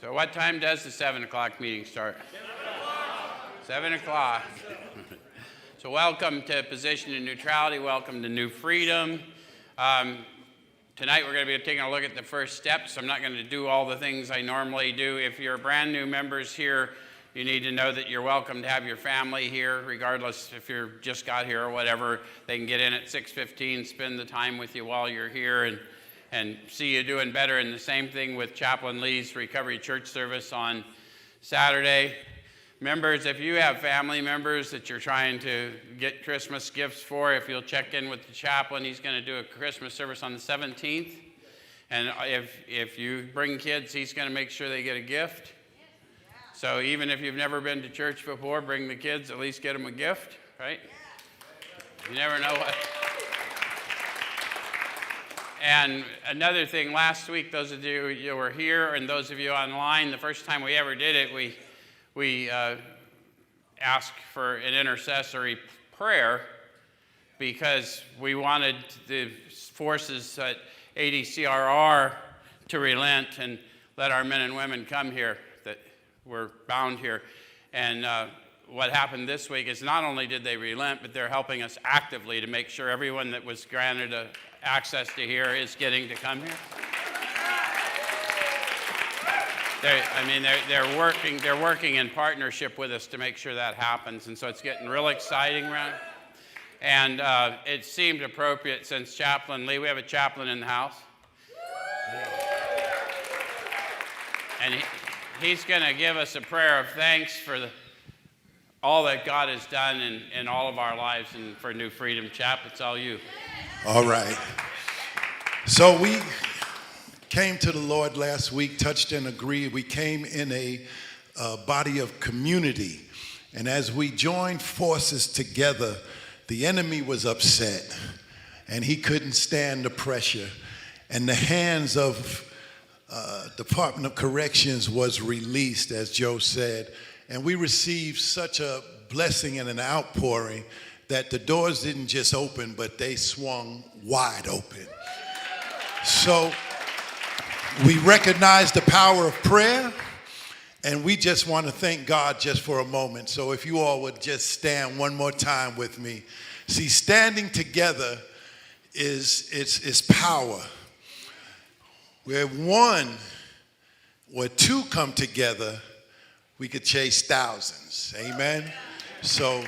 So what time does the 7 o'clock meeting start? 7 o'clock. So welcome to Position in Neutrality. Welcome to New Freedom. Tonight we're going to be taking a look at the first steps. I'm not going to do all the things I normally do. If you're brand new members here, you need to know that you're welcome to have your family here, regardless if you're just got here or whatever. They can get in at 6:15, spend the time with you while you're here, and see you doing better. And the same thing with Chaplain Lee's Recovery Church service on Saturday. Members, if you have family members that you're trying to get Christmas gifts for, if you'll check in with the chaplain, he's going to do a Christmas service on the 17th. And if you bring kids, he's going to make sure they get a gift. So even if you've never been to church before, bring the kids, at least get them a gift, right? You never know what. And another thing, last week, those of you who were here and those of you online, the first time we ever did it, we asked for an intercessory prayer because we wanted the forces at ADCRR to relent and let our men and women come here that were bound here. And what happened this week is not only did they relent, but they're helping us actively to make sure everyone that was granted access to here is getting to come here. They're working in partnership with us to make sure that happens, and so it's getting real exciting around. And it seemed appropriate since Chaplain Lee, we have a chaplain in the house, and he's going to give us a prayer of thanks for all that God has done in all of our lives and for New Freedom. Chap, it's all you. All right. So we came to the Lord last week, touched and agreed. We came in a body of community. And as we joined forces together, the enemy was upset and he couldn't stand the pressure. And the hands of Department of Corrections was released, as Joe said. And we received such a blessing and an outpouring that the doors didn't just open, but they swung wide open. So we recognize the power of prayer, and we just want to thank God just for a moment. So if you all would just stand one more time with me. See, standing together is power. Where one or two come together, we could chase thousands. Amen? So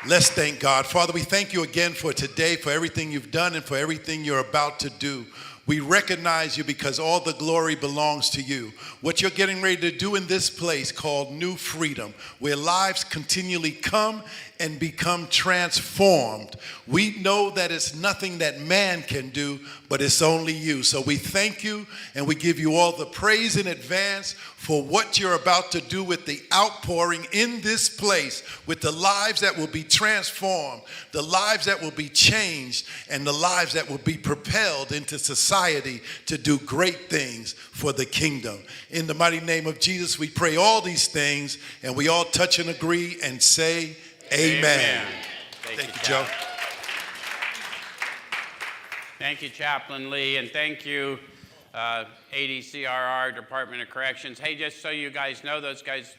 let's thank God. Father, we thank you again for today, for everything you've done and for everything you're about to do. We recognize you because all the glory belongs to you. What you're getting ready to do in this place called New Freedom, where lives continually come and become transformed. We know that it's nothing that man can do, but it's only you. So we thank you and we give you all the praise in advance for what you're about to do with the outpouring in this place, with the lives that will be transformed, the lives that will be changed, and the lives that will be propelled into society to do great things for the kingdom. In the mighty name of Jesus, we pray all these things, and we all touch and agree and say, Amen. Thank you, Joe. Thank you, Chaplain Lee, and thank you, ADCRR, Department of Corrections. Hey, just so you guys know,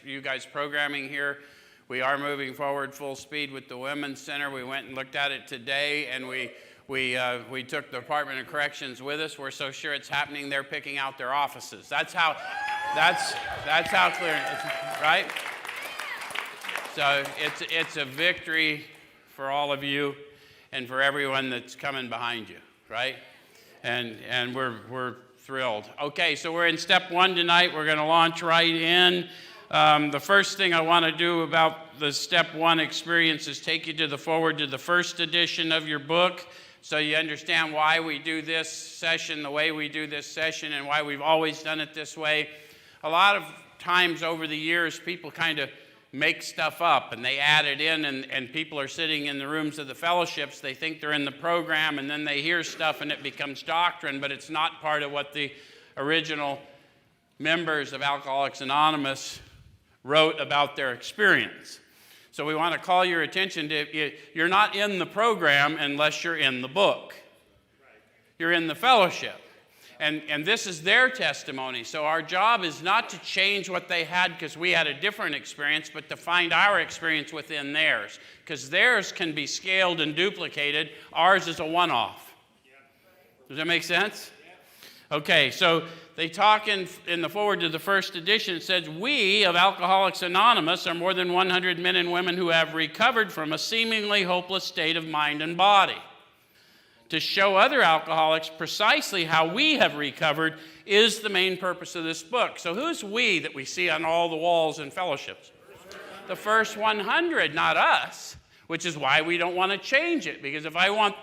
you guys programming here, we are moving forward full speed with the Women's Center. We went and looked at it today, and we took the Department of Corrections with us. We're so sure it's happening, they're picking out their offices. That's how clear, right? So it's a victory for all of you and for everyone that's coming behind you, right? And we're thrilled. Okay, so we're in step one tonight. We're going to launch right in. The first thing I want to do about the step one experience is take you forward to the first edition of your book, so you understand why we do this session the way we do this session and why we've always done it this way. A lot of times over the years, people kind of make stuff up and they add it in, and people are sitting in the rooms of the fellowships. They think they're in the program, and then they hear stuff and it becomes doctrine, but it's not part of what the original members of Alcoholics Anonymous wrote about their experience. So we want to call your attention to, you're not in the program unless you're in the book. You're in the fellowship. And this is their testimony. So our job is not to change what they had because we had a different experience, but to find our experience within theirs. Because theirs can be scaled and duplicated. Ours is a one-off. Does that make sense? Okay, so they talk in the foreword to the first edition. It says, we of Alcoholics Anonymous are more than 100 men and women who have recovered from a seemingly hopeless state of mind and body. To show other alcoholics precisely how we have recovered is the main purpose of this book. So who's we that we see on all the walls in fellowships? The first 100, not us, which is why we don't want to change it. Because if I want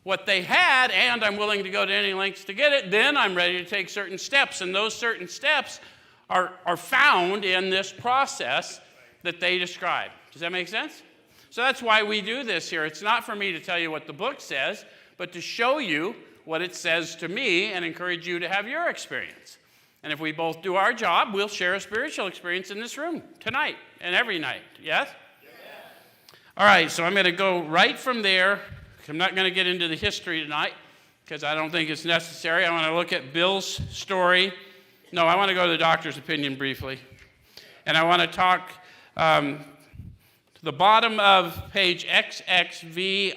what they had and I'm willing to go to any lengths to get it, then I'm ready to take certain steps. And those certain steps are found in this process that they describe. Does that make sense? So that's why we do this here. It's not for me to tell you what the book says, but to show you what it says to me and encourage you to have your experience. And if we both do our job, we'll share a spiritual experience in this room tonight and every night. Yes? Yeah. All right, so I'm going to go right from there. I'm not going to get into the history tonight because I don't think it's necessary. I want to look at Bill's story. No, I want to go to the doctor's opinion briefly. And I want to talk to the bottom of page XXVII,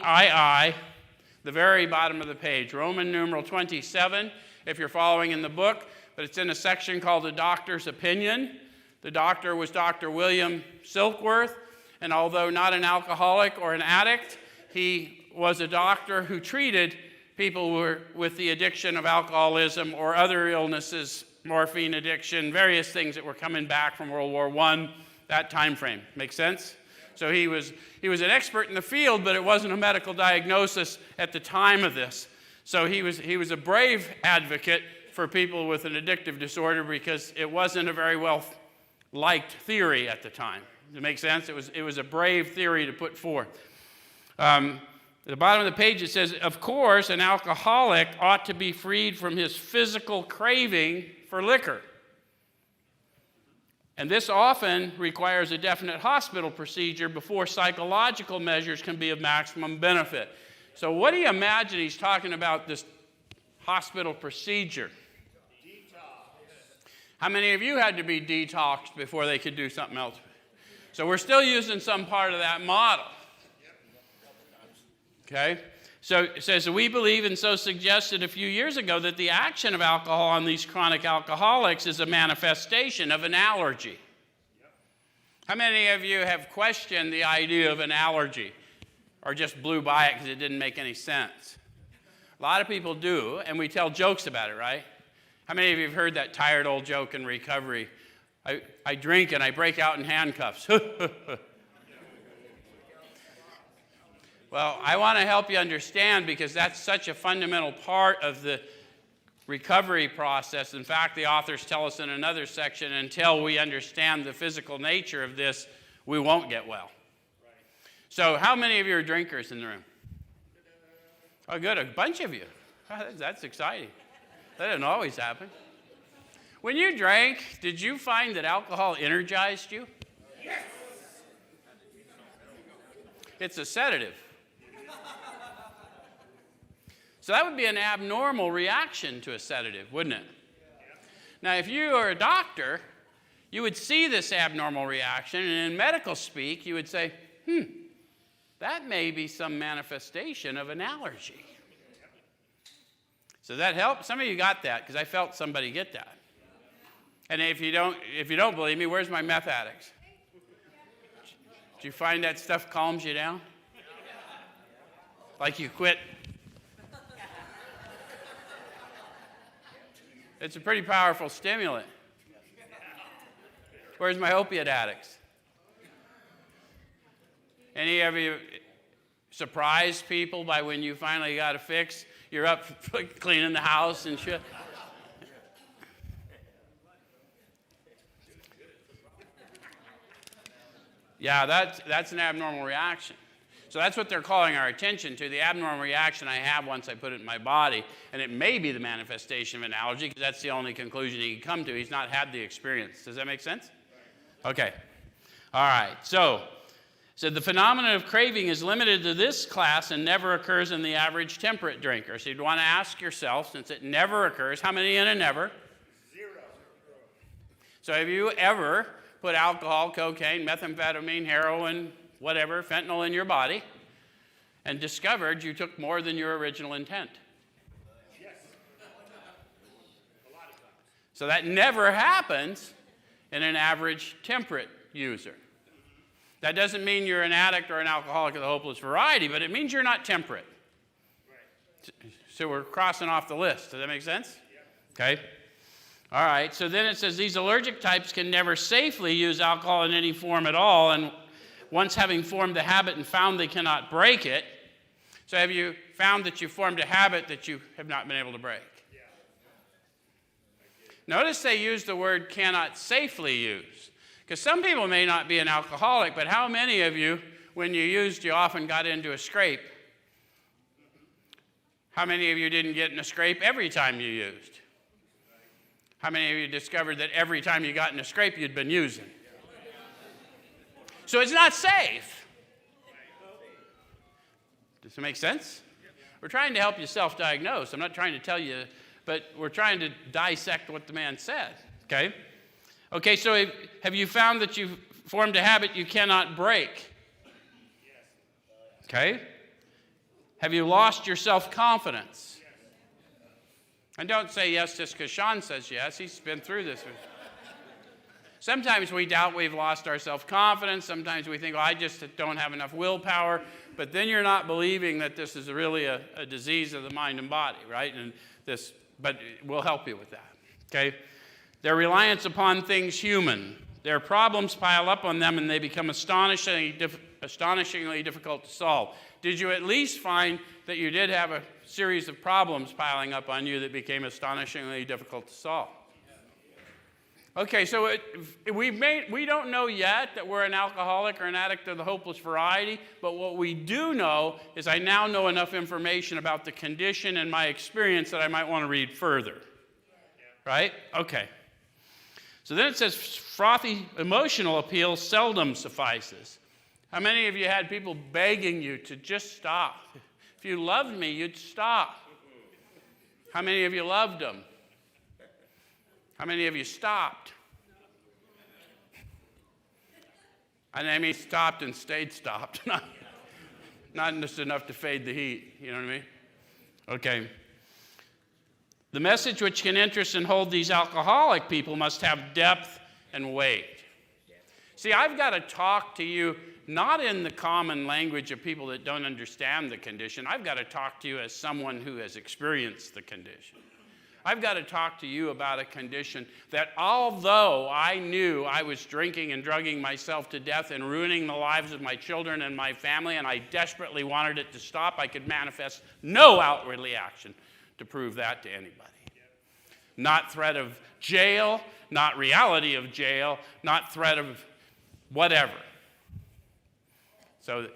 the very bottom of the page, Roman numeral 27, if you're following in the book, but it's in a section called the doctor's opinion. The doctor was Dr. William Silkworth, and although not an alcoholic or an addict, he was a doctor who treated people with the addiction of alcoholism or other illnesses, morphine addiction, various things that were coming back from World War I, that time frame. Make sense? So he was an expert in the field, but it wasn't a medical diagnosis at the time of this. So he was a brave advocate for people with an addictive disorder because it wasn't a very well-liked theory at the time. Does it make sense? It was a brave theory to put forth. At the bottom of the page it says, of course, an alcoholic ought to be freed from his physical craving for liquor. And this often requires a definite hospital procedure before psychological measures can be of maximum benefit. So what do you imagine he's talking about, this hospital procedure? Detox. How many of you had to be detoxed before they could do something else? So we're still using some part of that model. Okay? So it says, we believe and so suggested a few years ago that the action of alcohol on these chronic alcoholics is a manifestation of an allergy. How many of you have questioned the idea of an allergy or just blew by it because it didn't make any sense? A lot of people do, and we tell jokes about it, right? How many of you have heard that tired old joke in recovery? I drink and I break out in handcuffs. Well, I want to help you understand because that's such a fundamental part of the recovery process. In fact, the authors tell us in another section, until we understand the physical nature of this, we won't get well. Right. So how many of you are drinkers in the room? Oh, good, a bunch of you. That's exciting. That doesn't always happen. When you drank, did you find that alcohol energized you? Yes. It's a sedative. So that would be an abnormal reaction to a sedative, wouldn't it? Now, if you are a doctor, you would see this abnormal reaction, and in medical speak, you would say, that may be some manifestation of an allergy. So that helped? Some of you got that, because I felt somebody get that. And if you don't believe me, where's my meth addicts? Did you find that stuff calms you down? Like you quit? It's a pretty powerful stimulant. Where's my opiate addicts? Any of you surprised people by when you finally got a fix? You're up cleaning the house and shit. Yeah, that's an abnormal reaction. So that's what they're calling our attention to, the abnormal reaction I have once I put it in my body. And it may be the manifestation of an allergy, because that's the only conclusion he can come to. He's not had the experience. Does that make sense? Okay. All right. So So the phenomenon of craving is limited to this class and never occurs in the average temperate drinker. So you'd want to ask yourself, since it never occurs, how many in a never? 0. So have you ever put alcohol, cocaine, methamphetamine, heroin, whatever, fentanyl in your body and discovered you took more than your original intent? Yes. A lot of times. So that never happens in an average temperate user. That doesn't mean you're an addict or an alcoholic of the hopeless variety, but it means you're not temperate. Right. So we're crossing off the list. Does that make sense? Yeah. Okay. All right. So then it says these allergic types can never safely use alcohol in any form at all, and once having formed the habit and found they cannot break it. So have you found that you formed a habit that you have not been able to break? Yeah. Notice they use the word cannot safely use. Because some people may not be an alcoholic, but how many of you, when you used, you often got into a scrape? How many of you didn't get in a scrape every time you used? How many of you discovered that every time you got in a scrape, you'd been using? So it's not safe. Does it make sense? We're trying to help you self-diagnose. I'm not trying to tell you, but we're trying to dissect what the man said, okay? Okay, so have you found that you've formed a habit you cannot break? Yes. Okay? Have you lost your self-confidence? Yes. And don't say yes just because Sean says yes. He's been through this. Sometimes we doubt we've lost our self-confidence. Sometimes we think, oh, I just don't have enough willpower. But then you're not believing that this is really a disease of the mind and body, right? But we'll help you with that, okay? Their reliance upon things human. Their problems pile up on them and they become astonishingly difficult to solve. Did you at least find that you did have a series of problems piling up on you that became astonishingly difficult to solve? Okay, so we don't know yet that we're an alcoholic or an addict of the hopeless variety, but what we do know is I now know enough information about the condition and my experience that I might want to read further. Right? Okay. So then it says frothy emotional appeal seldom suffices. How many of you had people begging you to just stop? If you loved me, you'd stop. How many of you loved them? How many of you stopped? I mean stopped and stayed stopped. Not just enough to fade the heat. You know what I mean? Okay. The message which can interest and hold these alcoholic people must have depth and weight. See, I've got to talk to you not in the common language of people that don't understand the condition. I've got to talk to you as someone who has experienced the condition. I've got to talk to you about a condition that although I knew I was drinking and drugging myself to death and ruining the lives of my children and my family, and I desperately wanted it to stop, I could manifest no outward reaction to prove that to anybody. Not threat of jail, not reality of jail, not threat of whatever. So,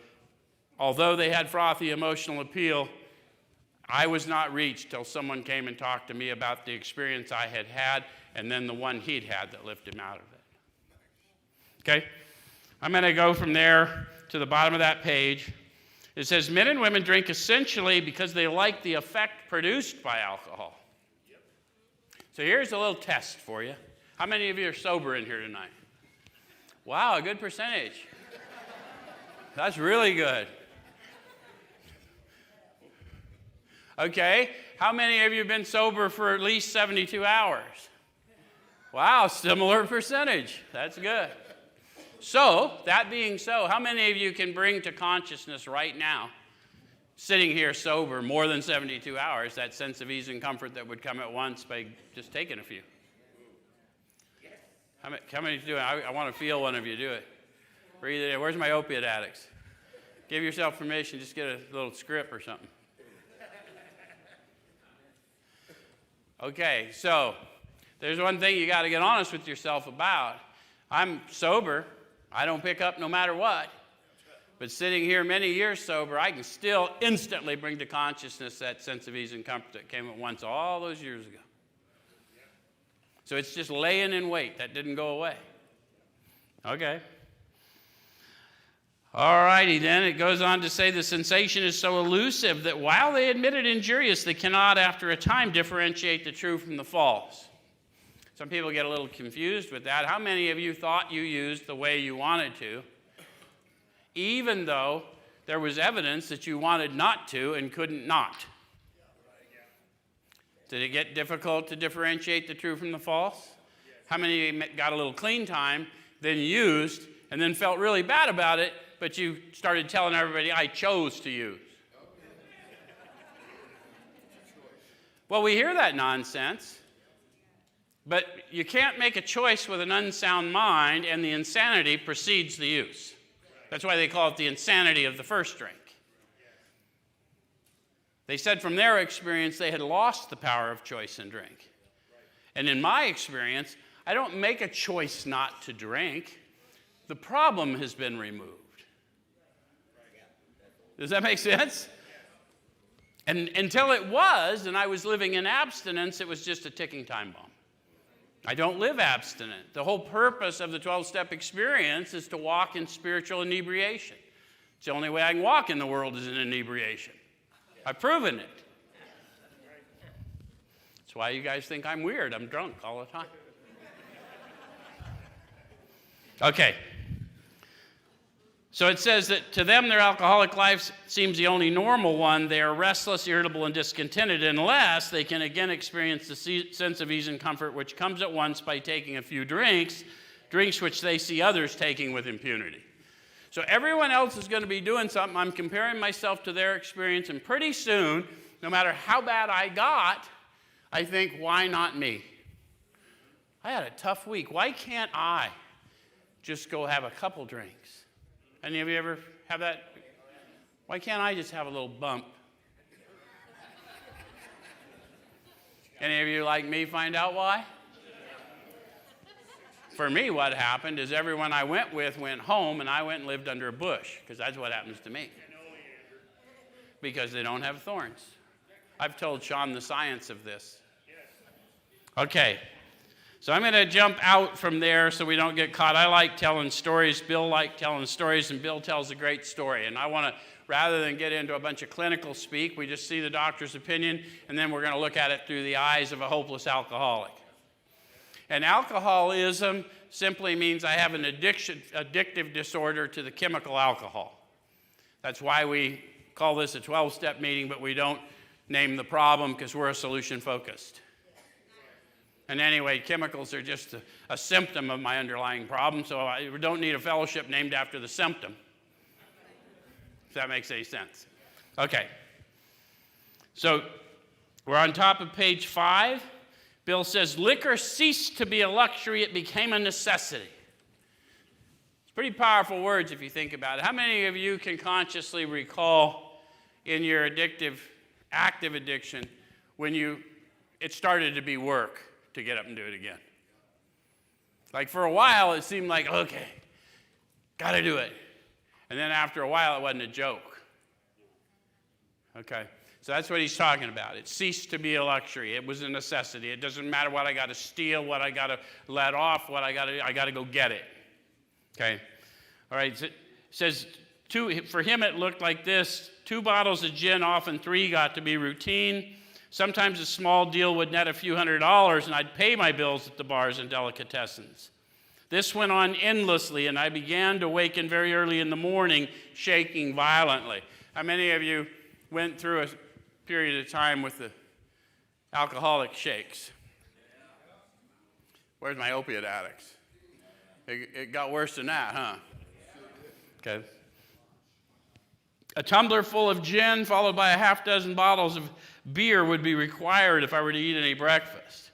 although they had frothy emotional appeal, I was not reached till someone came and talked to me about the experience I had had and then the one he'd had that lifted him out of it. Okay? I'm going to go from there to the bottom of that page. It says, men and women drink essentially because they like the effect produced by alcohol. Yep. So here's a little test for you. How many of you are sober in here tonight? Wow, a good percentage. That's really good. Okay, how many of you have been sober for at least 72 hours? Wow, similar percentage. That's good. So, that being so, how many of you can bring to consciousness right now, sitting here sober more than 72 hours, that sense of ease and comfort that would come at once by just taking a few? How many do it? I want to feel one of you do it. Breathe it in. Where's my opiate addicts? Give yourself permission, just get a little script or something. Okay, so there's one thing you got to get honest with yourself about. I'm sober. I don't pick up no matter what. But sitting here many years sober, I can still instantly bring to consciousness that sense of ease and comfort that came at once all those years ago. So it's just laying in wait. That didn't go away. Okay. All righty then, it goes on to say the sensation is so elusive that while they admit it injurious, they cannot after a time differentiate the true from the false. Some people get a little confused with that. How many of you thought you used the way you wanted to, even though there was evidence that you wanted not to and couldn't not? Did it get difficult to differentiate the true from the false? How many of you got a little clean time, then used, and then felt really bad about it, but you started telling everybody, I chose to use? Well, we hear that nonsense, but you can't make a choice with an unsound mind, and the insanity precedes the use. That's why they call it the insanity of the first drink. They said from their experience they had lost the power of choice in drink. And in my experience, I don't make a choice not to drink. The problem has been removed. Does that make sense? And until it was, and I was living in abstinence, it was just a ticking time bomb. I don't live abstinent. The whole purpose of the 12-step experience is to walk in spiritual inebriation. It's the only way I can walk in the world is in inebriation. I've proven it. That's why you guys think I'm weird. I'm drunk all the time. Okay. So it says that to them, their alcoholic life seems the only normal one. They are restless, irritable, and discontented unless they can again experience the sense of ease and comfort which comes at once by taking a few drinks which they see others taking with impunity. So everyone else is going to be doing something. I'm comparing myself to their experience, and pretty soon, no matter how bad I got, I think, why not me? I had a tough week. Why can't I just go have a couple drinks? Any of you ever have that? Why can't I just have a little bump? Any of you like me find out why? For me, what happened is everyone I went with went home, and I went and lived under a bush, because that's what happens to me. Because they don't have thorns. I've told Sean the science of this. Okay. So I'm going to jump out from there so we don't get caught. I like telling stories. Bill likes telling stories, and Bill tells a great story. And I want to, rather than get into a bunch of clinical speak, we just see the doctor's opinion, and then we're going to look at it through the eyes of a hopeless alcoholic. And alcoholism simply means I have an addictive disorder to the chemical alcohol. That's why we call this a 12-step meeting, but we don't name the problem because we're a solution-focused. And anyway, chemicals are just a symptom of my underlying problem, so I don't need a fellowship named after the symptom, if that makes any sense. Okay. So we're on top of page 5. Bill says, liquor ceased to be a luxury, it became a necessity. It's pretty powerful words if you think about it. How many of you can consciously recall in your active addiction, when it started to be work to get up and do it again? Like for a while, it seemed like, okay, got to do it. And then after a while, it wasn't a joke. Okay, so that's what he's talking about. It ceased to be a luxury. It was a necessity. It doesn't matter what I got to steal, what I got to let off, I got to go get it. Okay, all right, so it says, for him it looked like this. 2 bottles of gin, often 3, got to be routine. Sometimes a small deal would net a few $100s, and I'd pay my bills at the bars and delicatessens. This went on endlessly, and I began to waken very early in the morning, shaking violently. How many of you went through a period of time with the alcoholic shakes? Where's my opiate addicts? It got worse than that, huh? Okay. A tumbler full of gin, followed by a half dozen bottles of beer, would be required if I were to eat any breakfast.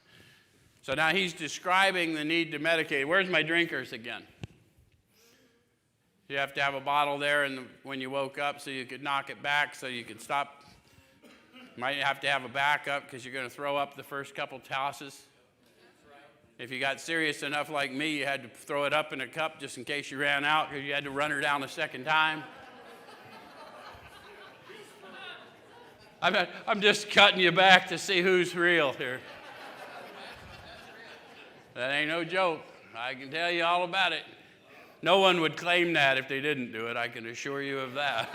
So now he's describing the need to medicate. Where's my drinkers again? You have to have a bottle there when you woke up so you could knock it back so you could stop. Might have to have a backup because you're going to throw up the first couple tosses. If you got serious enough like me, you had to throw it up in a cup just in case you ran out because you had to run her down a second time. I'm just cutting you back to see who's real here. That ain't no joke. I can tell you all about it. No one would claim that if they didn't do it, I can assure you of that.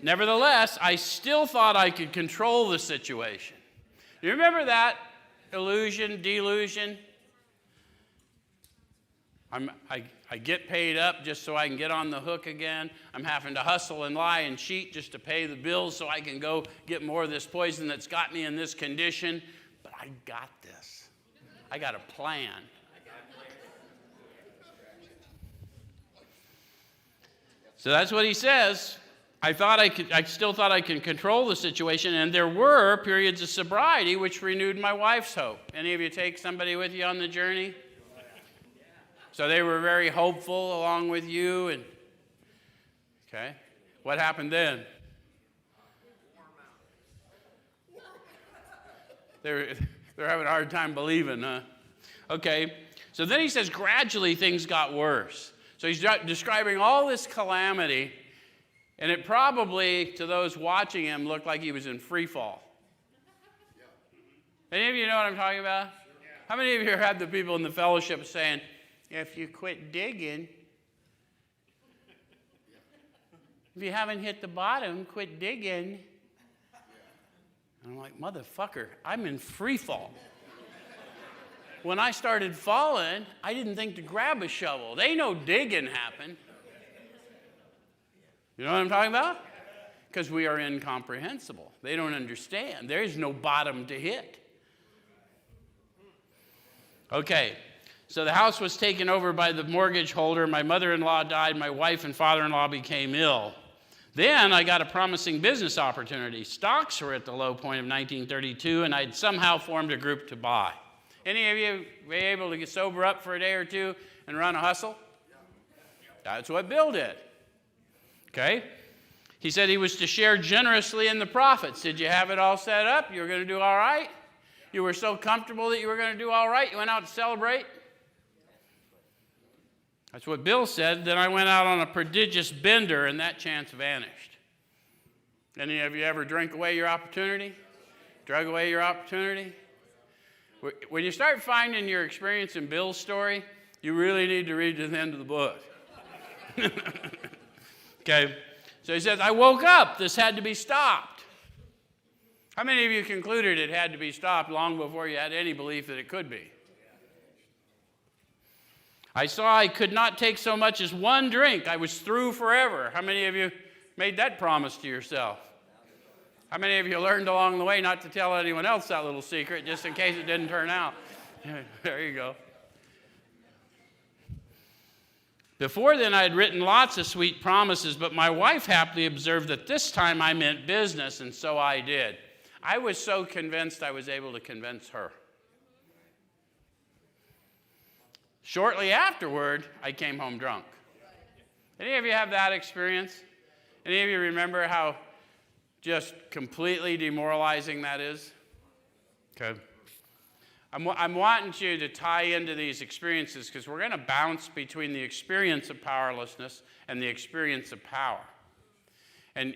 Nevertheless, I still thought I could control the situation. You remember that illusion, delusion? I get paid up just so I can get on the hook again. I'm having to hustle and lie and cheat just to pay the bills so I can go get more of this poison that's got me in this condition. But I got this. I got a plan. So that's what he says. I still thought I could control the situation, and there were periods of sobriety which renewed my wife's hope. Any of you take somebody with you on the journey? So they were very hopeful along with you, and okay. What happened then? They're having a hard time believing, huh? Okay. So then he says gradually things got worse. So he's describing all this calamity, and it probably, to those watching him, looked like he was in free fall. Any of you know what I'm talking about? How many of you had the people in the fellowship saying, if you quit digging, if you haven't hit the bottom, quit digging. And I'm like, motherfucker, I'm in free fall. When I started falling, I didn't think to grab a shovel. They know digging happened. You know what I'm talking about? Because we are incomprehensible. They don't understand. There is no bottom to hit. Okay, so the house was taken over by the mortgage holder. My mother-in-law died. My wife and father-in-law became ill. Then I got a promising business opportunity. Stocks were at the low point of 1932, and I'd somehow formed a group to buy. Any of you were able to get sober up for a day or two and run a hustle? That's what Bill did. Okay? He said he was to share generously in the profits. Did you have it all set up? You were going to do all right? You were so comfortable that you were going to do all right? You went out to celebrate? That's what Bill said. Then I went out on a prodigious bender, and that chance vanished. Any of you ever drink away your opportunity? Drug away your opportunity? When you start finding your experience in Bill's story, you really need to read to the end of the book. Okay, so he says, I woke up. This had to be stopped. How many of you concluded it had to be stopped long before you had any belief that it could be? I saw I could not take so much as one drink. I was through forever. How many of you made that promise to yourself? How many of you learned along the way not to tell anyone else that little secret just in case it didn't turn out? There you go. Before then, I had written lots of sweet promises, but my wife happily observed that this time I meant business, and so I did. I was so convinced I was able to convince her. Shortly afterward, I came home drunk. Any of you have that experience? Any of you remember how just completely demoralizing that is? Okay. I'm wanting you to tie into these experiences because we're going to bounce between the experience of powerlessness and the experience of power. And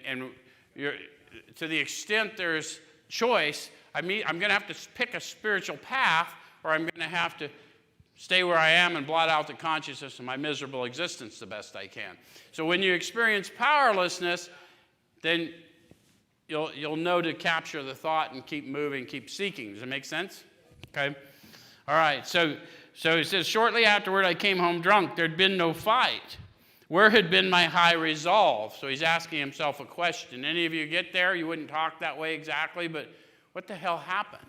to the extent there's choice, I'm going to have to pick a spiritual path, or I'm going to have to stay where I am and blot out the consciousness of my miserable existence the best I can. So when you experience powerlessness, then you'll know to capture the thought and keep moving, keep seeking. Does it make sense? Okay. All right. So it says, shortly afterward, I came home drunk. There'd been no fight. Where had been my high resolve? So he's asking himself a question. Any of you get there? You wouldn't talk that way exactly, but what the hell happened?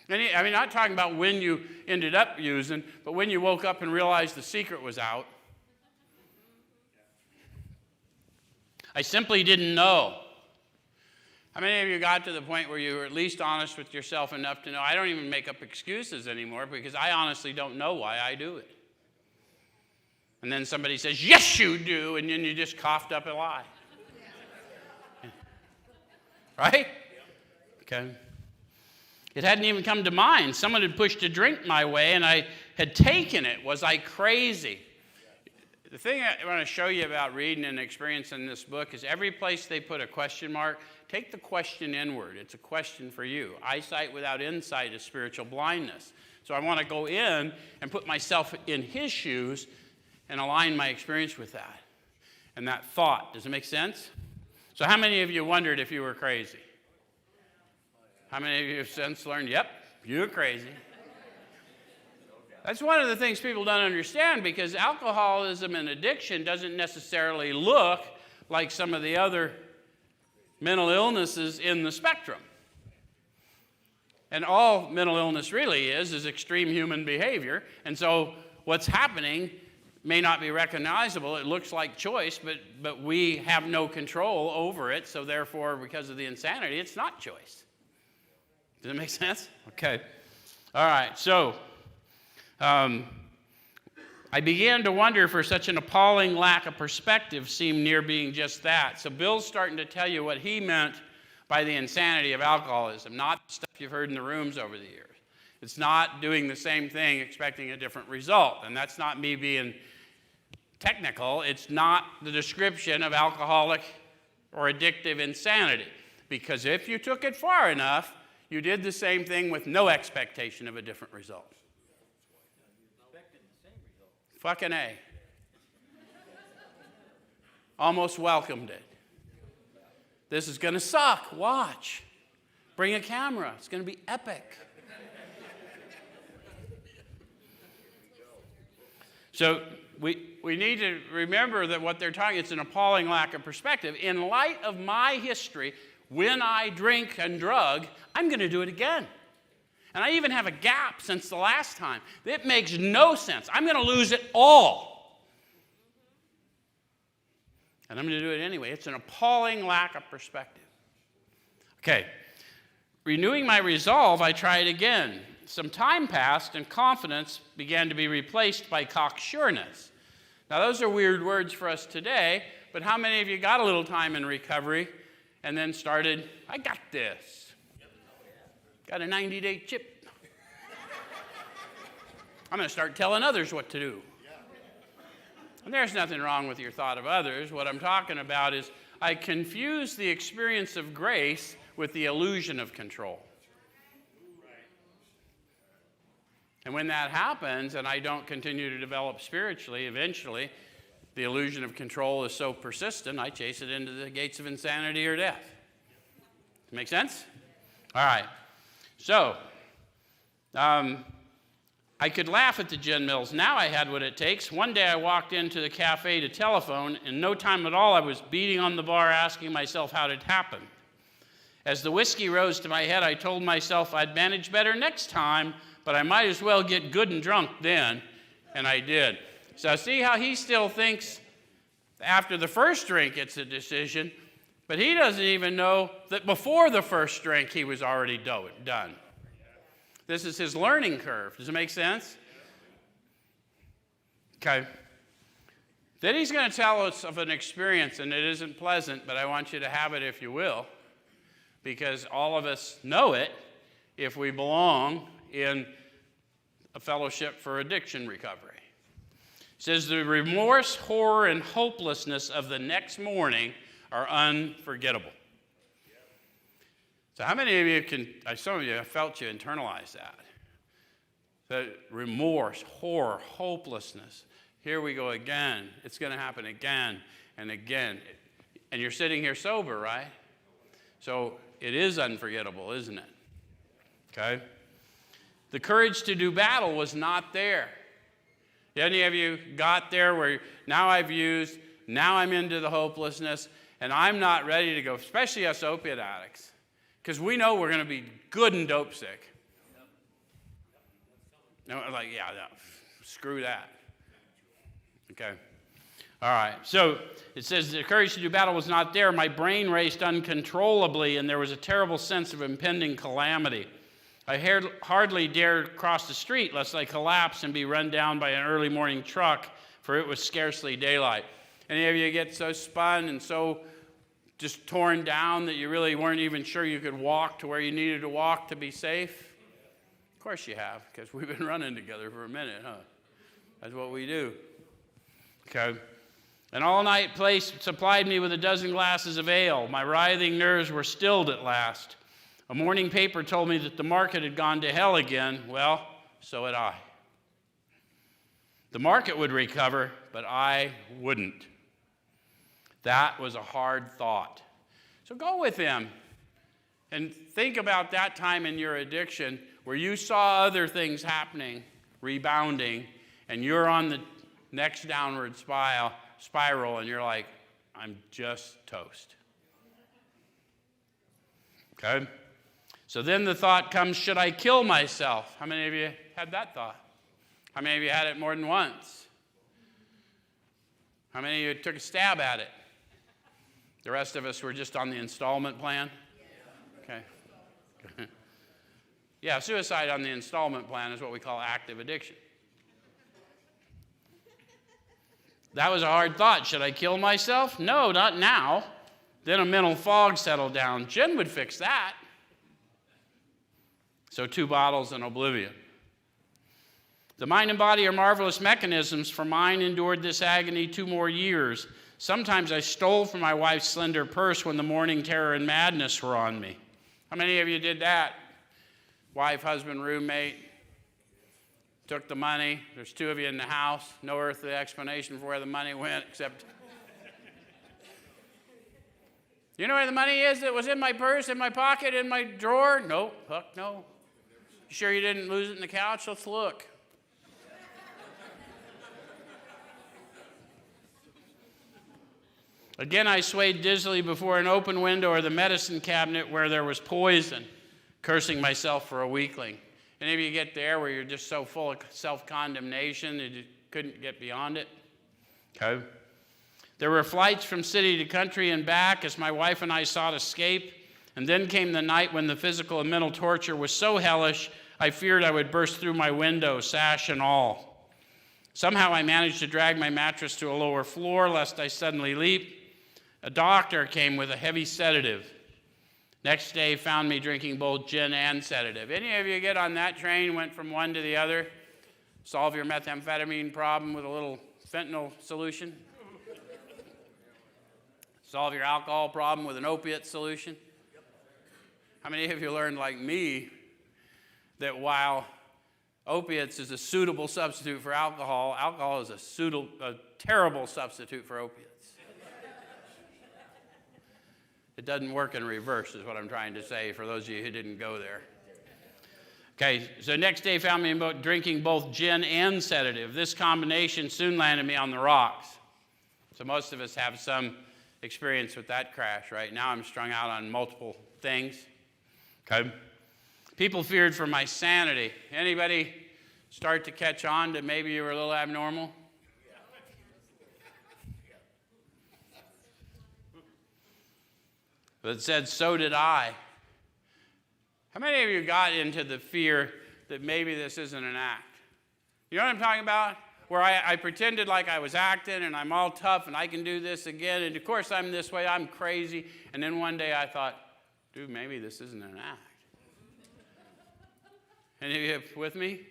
Not talking about when you ended up using, but when you woke up and realized the secret was out. I simply didn't know. How many of you got to the point where you were at least honest with yourself enough to know, I don't even make up excuses anymore because I honestly don't know why I do it? And then somebody says, yes, you do, and then you just coughed up a lie. Right? Okay. It hadn't even come to mind. Someone had pushed a drink my way, and I had taken it. Was I crazy? The thing I want to show you about reading and experiencing this book is every place they put a question mark, take the question inward. It's a question for you. Eyesight without insight is spiritual blindness. So I want to go in and put myself in his shoes and align my experience with that and that thought. Does it make sense? So how many of you wondered if you were crazy? How many of you have since learned, yep, you're crazy? That's one of the things people don't understand, because alcoholism and addiction doesn't necessarily look like some of the other mental illnesses in the spectrum. And all mental illness really is extreme human behavior. And so what's happening may not be recognizable. It looks like choice, but we have no control over it. So therefore, because of the insanity, it's not choice. Does it make sense? Okay. All right. So I began to wonder for such an appalling lack of perspective seemed near being just that. So Bill's starting to tell you what he meant by the insanity of alcoholism, not stuff you've heard in the rooms over the years. It's not doing the same thing expecting a different result. And that's not me being technical. It's not the description of alcoholic or addictive insanity. Because if you took it far enough, you did the same thing with no expectation of a different result. Fucking A. Almost welcomed it. This is going to suck. Watch. Bring a camera. It's going to be epic. So we need to remember that what they're talking, it's an appalling lack of perspective. In light of my history, when I drink and drug, I'm going to do it again. And I even have a gap since the last time. It makes no sense. I'm going to lose it all. And I'm going to do it anyway. It's an appalling lack of perspective. Okay. Renewing my resolve, I tried again. Some time passed, and confidence began to be replaced by cocksureness. Now, those are weird words for us today, but how many of you got a little time in recovery and then started, I got this. Got a 90-day chip. I'm going to start telling others what to do. And there's nothing wrong with your thought of others. What I'm talking about is I confuse the experience of grace with the illusion of control. And when that happens and I don't continue to develop spiritually, eventually the illusion of control is so persistent, I chase it into the gates of insanity or death. Make sense? All right. So, I could laugh at the gin mills. Now I had what it takes. One day I walked into the cafe to telephone. In no time at all, I was beating on the bar, asking myself how it happened. As the whiskey rose to my head, I told myself I'd manage better next time, but I might as well get good and drunk then, and I did. So see how he still thinks after the first drink it's a decision, but he doesn't even know that before the first drink he was already done. This is his learning curve. Does it make sense? Okay. Then he's going to tell us of an experience, and it isn't pleasant, but I want you to have it if you will, because all of us know it if we belong in a fellowship for addiction recovery. It says the remorse, horror, and hopelessness of the next morning are unforgettable. So how many of you some of you have felt you internalize that? The remorse, horror, hopelessness. Here we go again. It's going to happen again and again. And you're sitting here sober, right? So it is unforgettable, isn't it? Okay? The courage to do battle was not there. Any of you got there where now I've used, now I'm into the hopelessness, and I'm not ready to go, especially us opiate addicts, because we know we're going to be good and dope sick. No, like, yeah, no, screw that. Okay. All right. So it says the courage to do battle was not there. My brain raced uncontrollably, and there was a terrible sense of impending calamity. I hardly dared cross the street lest I collapse and be run down by an early morning truck, for it was scarcely daylight. Any of you get so spun and so just torn down that you really weren't even sure you could walk to where you needed to walk to be safe? Of course you have, because we've been running together for a minute, huh? That's what we do. Okay. An all-night place supplied me with a dozen glasses of ale. My writhing nerves were stilled at last. A morning paper told me that the market had gone to hell again. Well, so would I. The market would recover, but I wouldn't. That was a hard thought. So go with him and think about that time in your addiction where you saw other things happening, rebounding, and you're on the next downward spiral, and you're like, I'm just toast. Okay? So then the thought comes, should I kill myself? How many of you had that thought? How many of you had it more than once? How many of you took a stab at it? The rest of us were just on the installment plan? Okay. Yeah, suicide on the installment plan is what we call active addiction. That was a hard thought. Should I kill myself? No, not now. Then a mental fog settled down. Jen would fix that. So 2 bottles and oblivion. The mind and body are marvelous mechanisms, for mine endured this agony 2 more years. Sometimes I stole from my wife's slender purse when the morning terror and madness were on me. How many of you did that? Wife, husband, roommate, took the money. There's 2 of you in the house. No earthly explanation for where the money went, except... You know where the money is? It was in my purse, in my pocket, in my drawer? Nope, fuck no. You sure you didn't lose it in the couch? Let's look. Again, I swayed dizzily before an open window or the medicine cabinet where there was poison, cursing myself for a weakling. Any of you get there where you're just so full of self-condemnation that you couldn't get beyond it? Okay. There were flights from city to country and back as my wife and I sought escape, and then came the night when the physical and mental torture was so hellish, I feared I would burst through my window, sash and all. Somehow I managed to drag my mattress to a lower floor lest I suddenly leap. A doctor came with a heavy sedative. Next day found me drinking both gin and sedative. Any of you get on that train, went from one to the other? Solve your methamphetamine problem with a little fentanyl solution? Solve your alcohol problem with an opiate solution? How many of you learned, like me, that while opiates is a suitable substitute for alcohol, alcohol is a terrible substitute for opiates? It doesn't work in reverse, is what I'm trying to say for those of you who didn't go there. Okay, so next day found me drinking both gin and sedative. This combination soon landed me on the rocks. So most of us have some experience with that crash, right? Now I'm strung out on multiple things. Okay. People feared for my sanity. Anybody start to catch on to maybe you were a little abnormal? But it said, so did I. How many of you got into the fear that maybe this isn't an act? You know what I'm talking about? Where I pretended like I was acting and I'm all tough and I can do this again. And of course I'm this way, I'm crazy. And then one day I thought, dude, maybe this isn't an act. Any of you with me?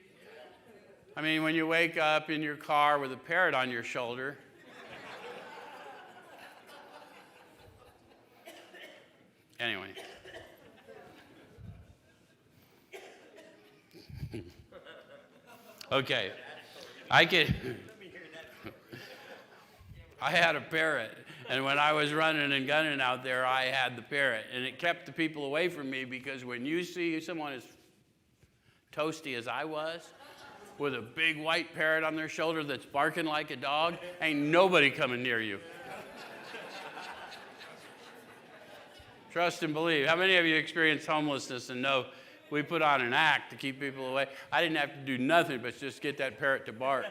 I mean, when you wake up in your car with a parrot on your shoulder. Anyway. Okay. I had a parrot, and when I was running and gunning out there, I had the parrot, and it kept the people away from me because when you see someone as toasty as I was, with a big white parrot on their shoulder that's barking like a dog, ain't nobody coming near you. Trust and believe. How many of you experienced homelessness and know we put on an act to keep people away? I didn't have to do nothing but just get that parrot to bark.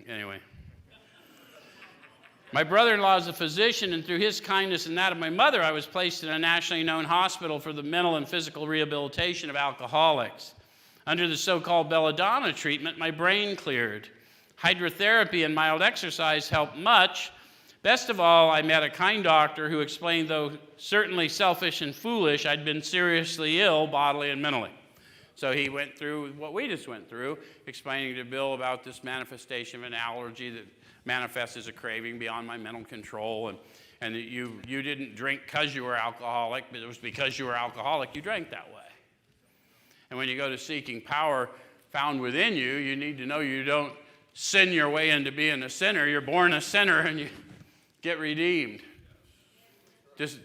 Anyway. My brother-in-law is a physician, and through his kindness and that of my mother, I was placed in a nationally known hospital for the mental and physical rehabilitation of alcoholics. Under the so-called belladonna treatment, my brain cleared. Hydrotherapy and mild exercise helped much. Best of all, I met a kind doctor who explained, though certainly selfish and foolish, I'd been seriously ill bodily and mentally. So he went through what we just went through, explaining to Bill about this manifestation of an allergy that manifests as a craving beyond my mental control, and that you didn't drink because you were alcoholic, but it was because you were alcoholic you drank that way. And when you go to seeking power found within you, you need to know you don't sin your way into being a sinner. You're born a sinner and you get redeemed. Just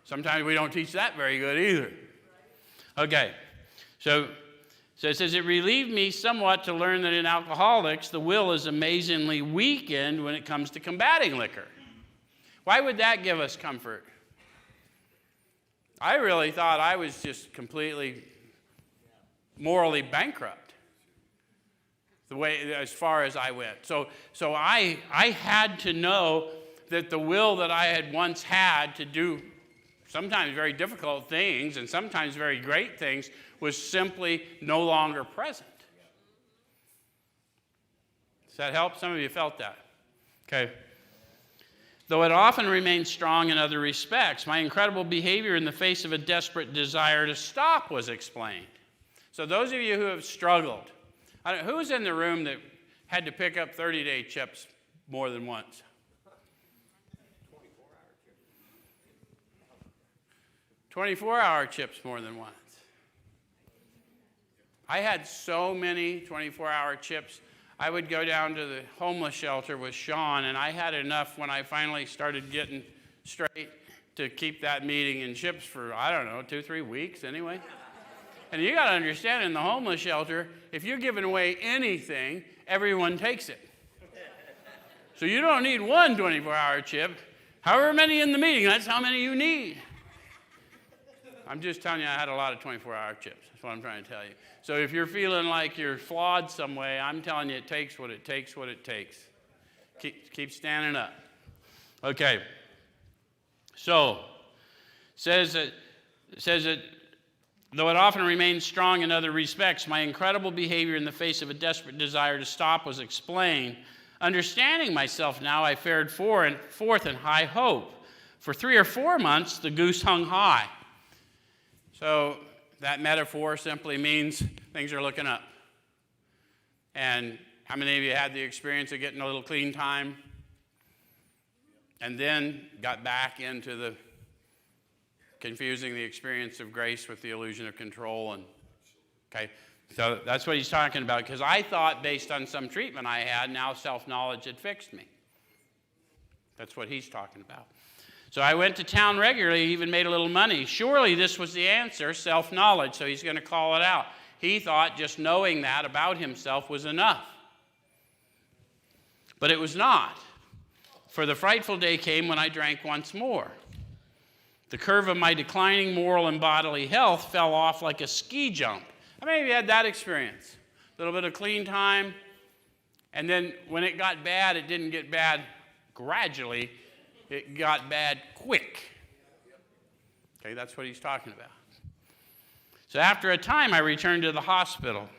sometimes we don't teach that very good either. Okay, so it says, it relieved me somewhat to learn that in alcoholics, the will is amazingly weakened when it comes to combating liquor. Why would that give us comfort? I really thought I was just completely morally bankrupt as far as I went. So I had to know that the will that I had once had to do sometimes very difficult things and sometimes very great things was simply no longer present. Does that help? Some of you felt that. Okay. Though it often remained strong in other respects, my incredible behavior in the face of a desperate desire to stop was explained. So those of you who have struggled, who's in the room that had to pick up 30-day chips more than once? 24-hour chips more than once. I had so many 24-hour chips. I would go down to the homeless shelter with Sean, and I had enough when I finally started getting straight to keep that meeting in chips for, 2-3 weeks anyway. And you got to understand, in the homeless shelter, if you're giving away anything, everyone takes it. So you don't need one 24-hour chip. However many in the meeting, that's how many you need. I'm just telling you, I had a lot of 24-hour chips. That's what I'm trying to tell you. So if you're feeling like you're flawed some way, I'm telling you it takes what it takes, what it takes. Keep standing up. Okay. So, says that though it often remains strong in other respects, my incredible behavior in the face of a desperate desire to stop was explained. Understanding myself now, I fared forth in high hope. For 3 or 4 months, the goose hung high. So that metaphor simply means things are looking up. And how many of you had the experience of getting a little clean time and then got back into the confusing the experience of grace with the illusion of control? And okay, so that's what he's talking about, because I thought based on some treatment I had, now self-knowledge had fixed me. That's what he's talking about. So I went to town regularly, even made a little money. Surely this was the answer, self-knowledge, so he's going to call it out. He thought just knowing that about himself was enough. But it was not. For the frightful day came when I drank once more. The curve of my declining moral and bodily health fell off like a ski jump. How many of you had that experience? A little bit of clean time, and then when it got bad, it didn't get bad gradually. It got bad quick. Okay, that's what he's talking about. So after a time, I returned to the hospital.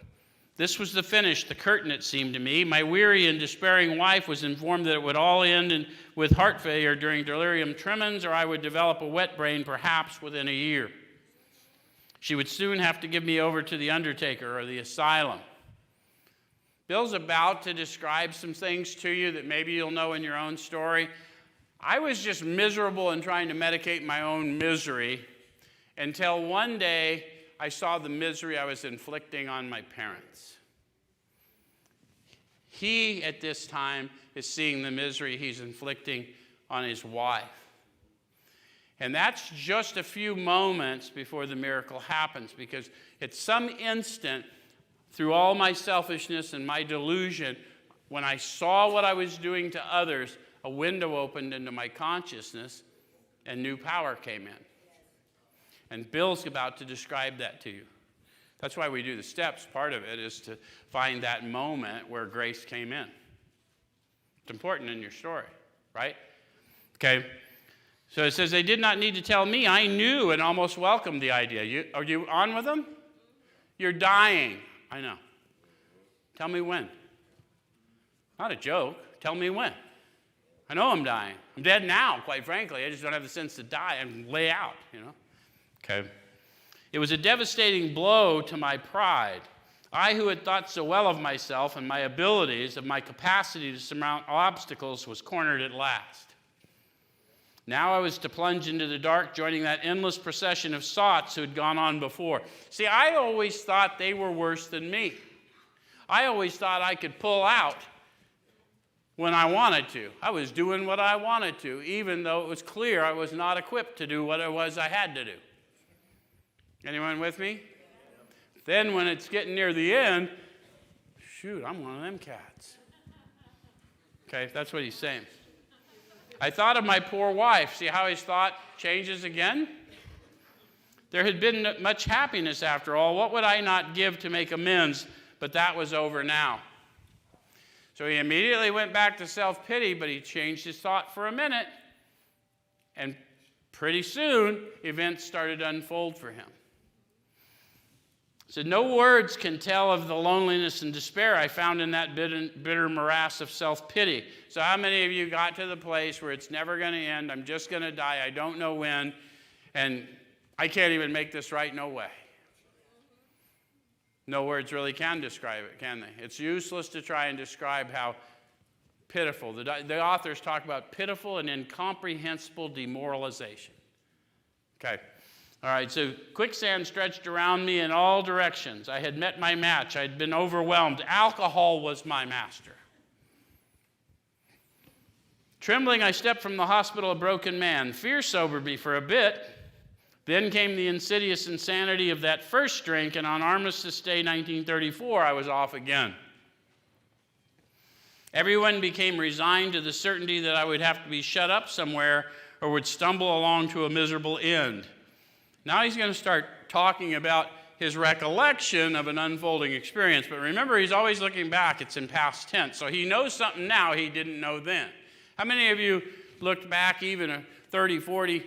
This was the finish, the curtain, it seemed to me. My weary and despairing wife was informed that it would all end with heart failure during delirium tremens, or I would develop a wet brain perhaps within a year. She would soon have to give me over to the undertaker or the asylum. Bill's about to describe some things to you that maybe you'll know in your own story. I was just miserable and trying to medicate my own misery until one day I saw the misery I was inflicting on my parents. He, at this time, is seeing the misery he's inflicting on his wife. And that's just a few moments before the miracle happens, because at some instant, through all my selfishness and my delusion, when I saw what I was doing to others, a window opened into my consciousness and new power came in. And Bill's about to describe that to you. That's why we do the steps. Part of it is to find that moment where grace came in. It's important in your story, right? Okay. So it says, they did not need to tell me. I knew and almost welcomed the idea. Are you on with them? You're dying. I know. Tell me when. Not a joke. Tell me when. I know I'm dying. I'm dead now, quite frankly. I just don't have the sense to die and lay out, Okay. It was a devastating blow to my pride. I, who had thought so well of myself and my abilities, of my capacity to surmount obstacles, was cornered at last. Now I was to plunge into the dark, joining that endless procession of sots who had gone on before. See, I always thought they were worse than me. I always thought I could pull out when I wanted to. I was doing what I wanted to, even though it was clear I was not equipped to do what it was I had to do. Anyone with me? Then when it's getting near the end, shoot, I'm one of them cats. Okay, that's what he's saying. I thought of my poor wife. See how his thought changes again? There had been much happiness after all. What would I not give to make amends? But that was over now. So he immediately went back to self-pity, but he changed his thought for a minute. And pretty soon, events started to unfold for him. So no words can tell of the loneliness and despair I found in that bitter morass of self-pity. So how many of you got to the place where it's never going to end, I'm just going to die, I don't know when, and I can't even make this right, no way. No words really can describe it, can they? It's useless to try and describe how pitiful. The authors talk about pitiful and incomprehensible demoralization. Okay. All right, so quicksand stretched around me in all directions. I had met my match. I had been overwhelmed. Alcohol was my master. Trembling, I stepped from the hospital a broken man. Fear sobered me for a bit. Then came the insidious insanity of that first drink, and on Armistice Day 1934, I was off again. Everyone became resigned to the certainty that I would have to be shut up somewhere or would stumble along to a miserable end. Now he's going to start talking about his recollection of an unfolding experience. But remember, he's always looking back. It's in past tense. So he knows something now he didn't know then. How many of you looked back even 30, 40,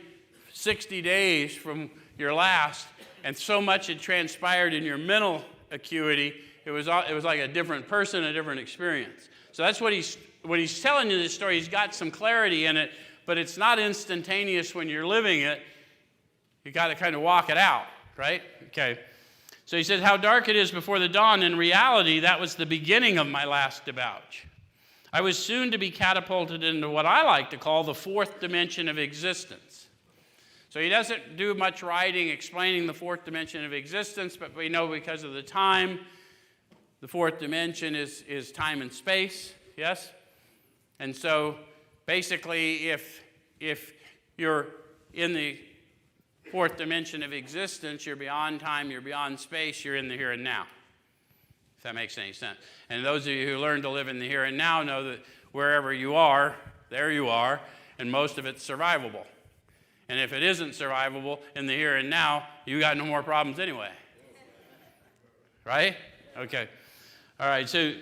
60 days from your last, and so much had transpired in your mental acuity, it was like a different person, a different experience. So that's what he's telling you this story. He's got some clarity in it, but it's not instantaneous when you're living it. You got to kind of walk it out, right? Okay. So he said, how dark it is before the dawn. In reality, that was the beginning of my last debauch. I was soon to be catapulted into what I like to call the fourth dimension of existence. So he doesn't do much writing explaining the fourth dimension of existence, but we know because of the time, the fourth dimension is time and space, yes? And so basically, if you're in the fourth dimension of existence, you're beyond time, you're beyond space, you're in the here and now. If that makes any sense. And those of you who learn to live in the here and now know that wherever you are, there you are, and most of it's survivable. And if it isn't survivable in the here and now, you got no more problems anyway. Right? Okay. All right, so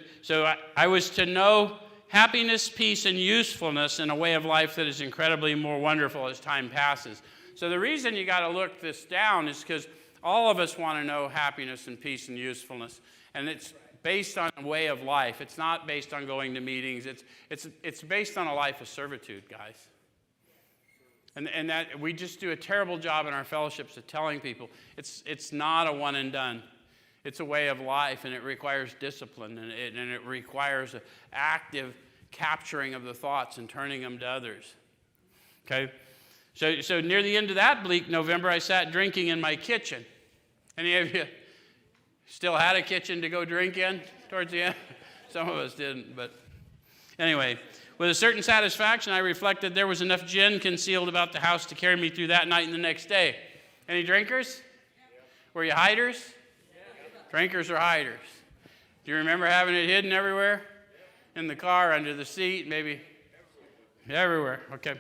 I was to know happiness, peace, and usefulness in a way of life that is incredibly more wonderful as time passes. So the reason you got to look this down is because all of us want to know happiness and peace and usefulness. And it's based on a way of life. It's not based on going to meetings. It's based on a life of servitude, guys. And that we just do a terrible job in our fellowships of telling people it's not a one and done. It's a way of life, and it requires discipline, and it requires an active capturing of the thoughts and turning them to others. Okay? So near the end of that bleak November, I sat drinking in my kitchen. Any of you still had a kitchen to go drink in towards the end? Some of us didn't, but anyway. With a certain satisfaction, I reflected there was enough gin concealed about the house to carry me through that night and the next day. Any drinkers? Were you hiders? Drinkers or hiders? Do you remember having it hidden everywhere? In the car, under the seat, maybe? Everywhere. Okay.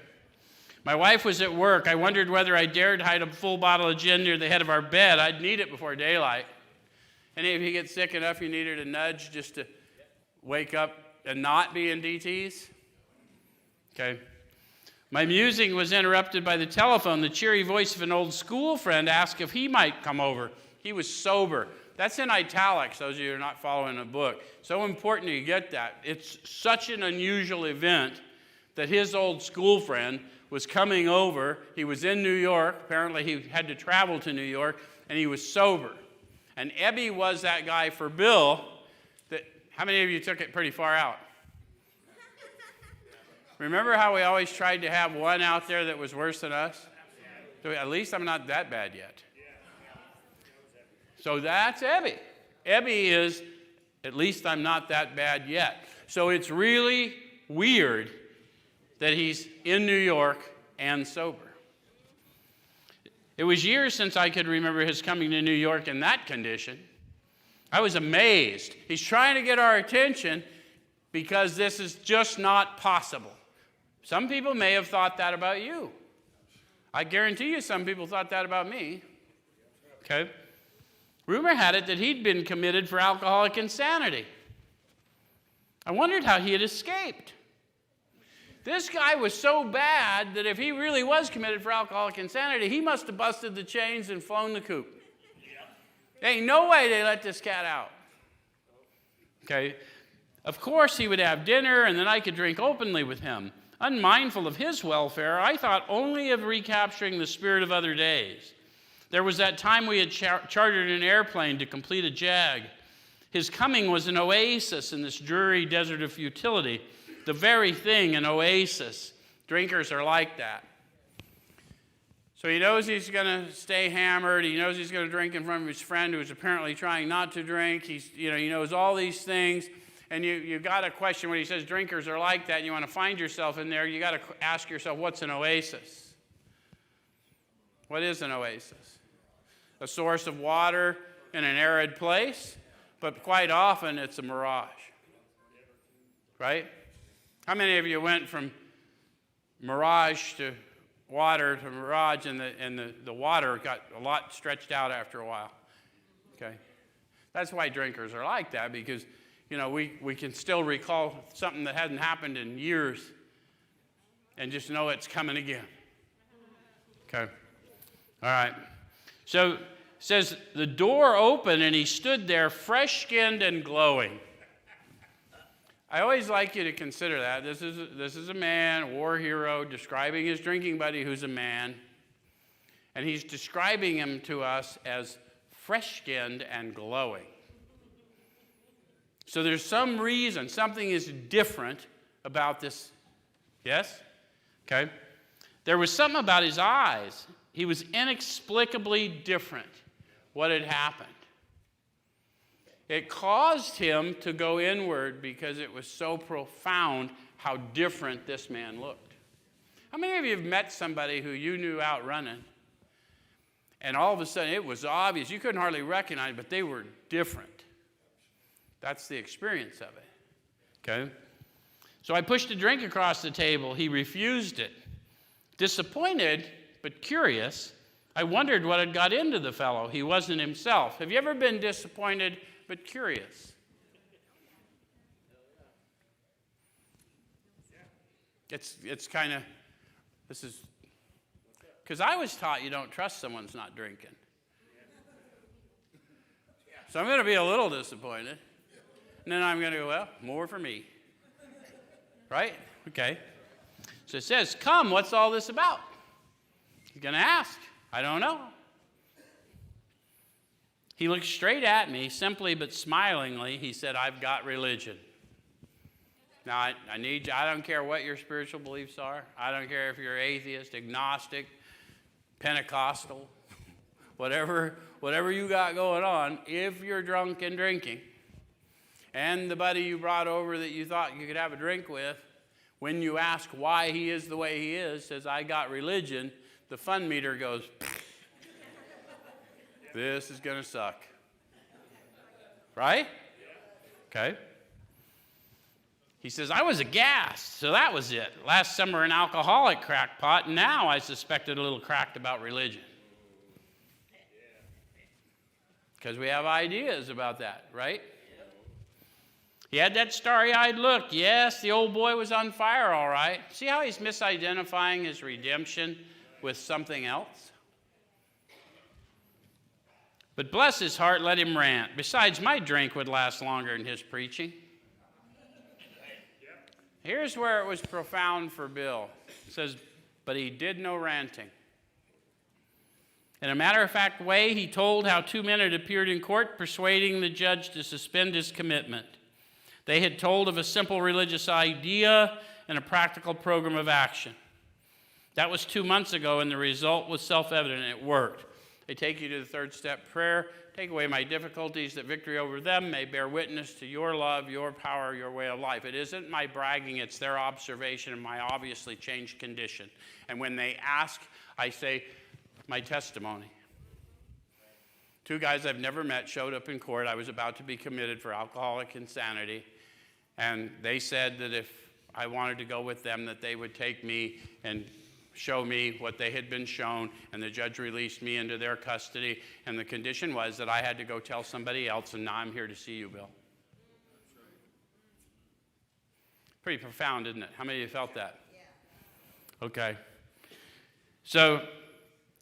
My wife was at work. I wondered whether I dared hide a full bottle of gin near the head of our bed. I'd need it before daylight. Any of you get sick enough you needed a nudge just to wake up and not be in DTs? Okay. My musing was interrupted by the telephone. The cheery voice of an old school friend asked if he might come over. He was sober. That's in italics, those of you who are not following the book. So important you get that. It's such an unusual event that his old school friend was coming over. He was in New York. Apparently he had to travel to New York, and he was sober. And Ebby was that guy for Bill. How many of you took it pretty far out? Remember how we always tried to have one out there that was worse than us? So at least I'm not that bad yet. So that's Ebby. Ebby is, at least I'm not that bad yet. So it's really weird that he's in New York and sober. It was years since I could remember his coming to New York in that condition. I was amazed. He's trying to get our attention because this is just not possible. Some people may have thought that about you. I guarantee you some people thought that about me. Okay? Rumor had it that he'd been committed for alcoholic insanity. I wondered how he had escaped. This guy was so bad that if he really was committed for alcoholic insanity, he must have busted the chains and flown the coop. There ain't no way they let this cat out. Okay? Of course, he would have dinner, and then I could drink openly with him. Unmindful of his welfare, I thought only of recapturing the spirit of other days. There was that time we had chartered an airplane to complete a jag. His coming was an oasis in this dreary desert of futility. The very thing, an oasis. Drinkers are like that. So he knows he's going to stay hammered. He knows he's going to drink in front of his friend who's apparently trying not to drink. He knows all these things. And you got to question when he says drinkers are like that, and you want to find yourself in there, you got to ask yourself, what's an oasis? What is an oasis? A source of water in an arid place, but quite often it's a mirage. Right? How many of you went from mirage to water to mirage, and the water got a lot stretched out after a while? Okay? That's why drinkers are like that, because we can still recall something that hadn't happened in years and just know it's coming again. Okay? All right. So it says, the door opened and he stood there fresh-skinned and glowing. I always like you to consider that. This is a man, a war hero, describing his drinking buddy who's a man. And he's describing him to us as fresh-skinned and glowing. So there's some reason, something is different about this. Yes? Okay. There was something about his eyes. He was inexplicably different. What had happened? It caused him to go inward because it was so profound how different this man looked. How many of you have met somebody who you knew out running, and all of a sudden it was obvious, you couldn't hardly recognize, but they were different? That's the experience of it. Okay? So I pushed a drink across the table. He refused it. Disappointed, but curious, I wondered what had got into the fellow. He wasn't himself. Have you ever been disappointed but curious? It's kind of, this is, because I was taught you don't trust someone's not drinking. So I'm going to be a little disappointed. And then I'm going to go, well, more for me. Right? Okay. So it says, come, what's all this about? He's going to ask. I don't know. He looked straight at me, simply but smilingly. He said, I've got religion. Now, I need you. I don't care what your spiritual beliefs are. I don't care if you're atheist, agnostic, Pentecostal, whatever you got going on. If you're drunk and drinking, and the buddy you brought over that you thought you could have a drink with, when you ask why he is the way he is, says, I got religion, the fun meter goes, this is going to suck. Right? Okay. He says, I was aghast, so that was it. Last summer, an alcoholic crackpot, and now I suspected a little cracked about religion. Because we have ideas about that, right? He had that starry-eyed look. Yes, the old boy was on fire, all right. See how he's misidentifying his redemption with something else? But bless his heart, let him rant. Besides, my drink would last longer than his preaching. Here's where it was profound for Bill. It says, but he did no ranting. In a matter-of-fact way, he told how two men had appeared in court persuading the judge to suspend his commitment. They had told of a simple religious idea and a practical program of action. That was 2 months ago, and the result was self-evident. It worked. They take you to the third step prayer. Take away my difficulties, that victory over them may bear witness to your love, your power, your way of life. It isn't my bragging, it's their observation of my obviously changed condition. And when they ask, I say, my testimony. 2 guys I've never met showed up in court. I was about to be committed for alcoholic insanity. And they said that if I wanted to go with them, that they would take me and show me what they had been shown, and the judge released me into their custody, and the condition was that I had to go tell somebody else, and now I'm here to see you, Bill. Pretty profound, isn't it? How many of you felt that? Yeah. Okay. So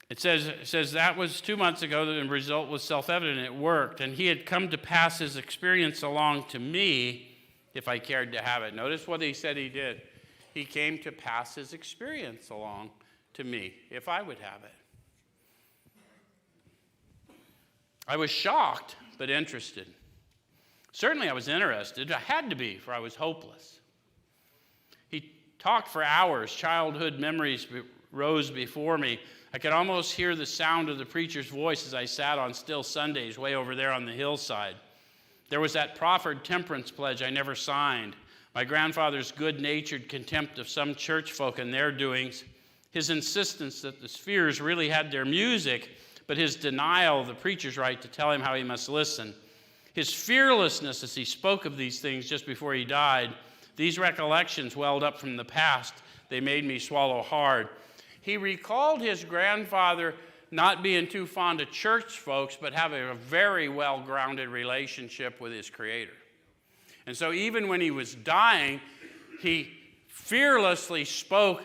it says that was 2 months ago, the result was self-evident, it worked, and he had come to pass his experience along to me if I cared to have it. Notice what he said he did. He came to pass his experience along to me, if I would have it. I was shocked, but interested. Certainly I was interested. I had to be, for I was hopeless. He talked for hours. Childhood memories rose before me. I could almost hear the sound of the preacher's voice as I sat on still Sundays way over there on the hillside. There was that proffered temperance pledge I never signed. My grandfather's good-natured contempt of some church folk and their doings, his insistence that the spheres really had their music, but his denial of the preacher's right to tell him how he must listen, his fearlessness as he spoke of these things just before he died, these recollections welled up from the past. They made me swallow hard. He recalled his grandfather not being too fond of church folks, but having a very well-grounded relationship with his Creator. And so even when he was dying, he fearlessly spoke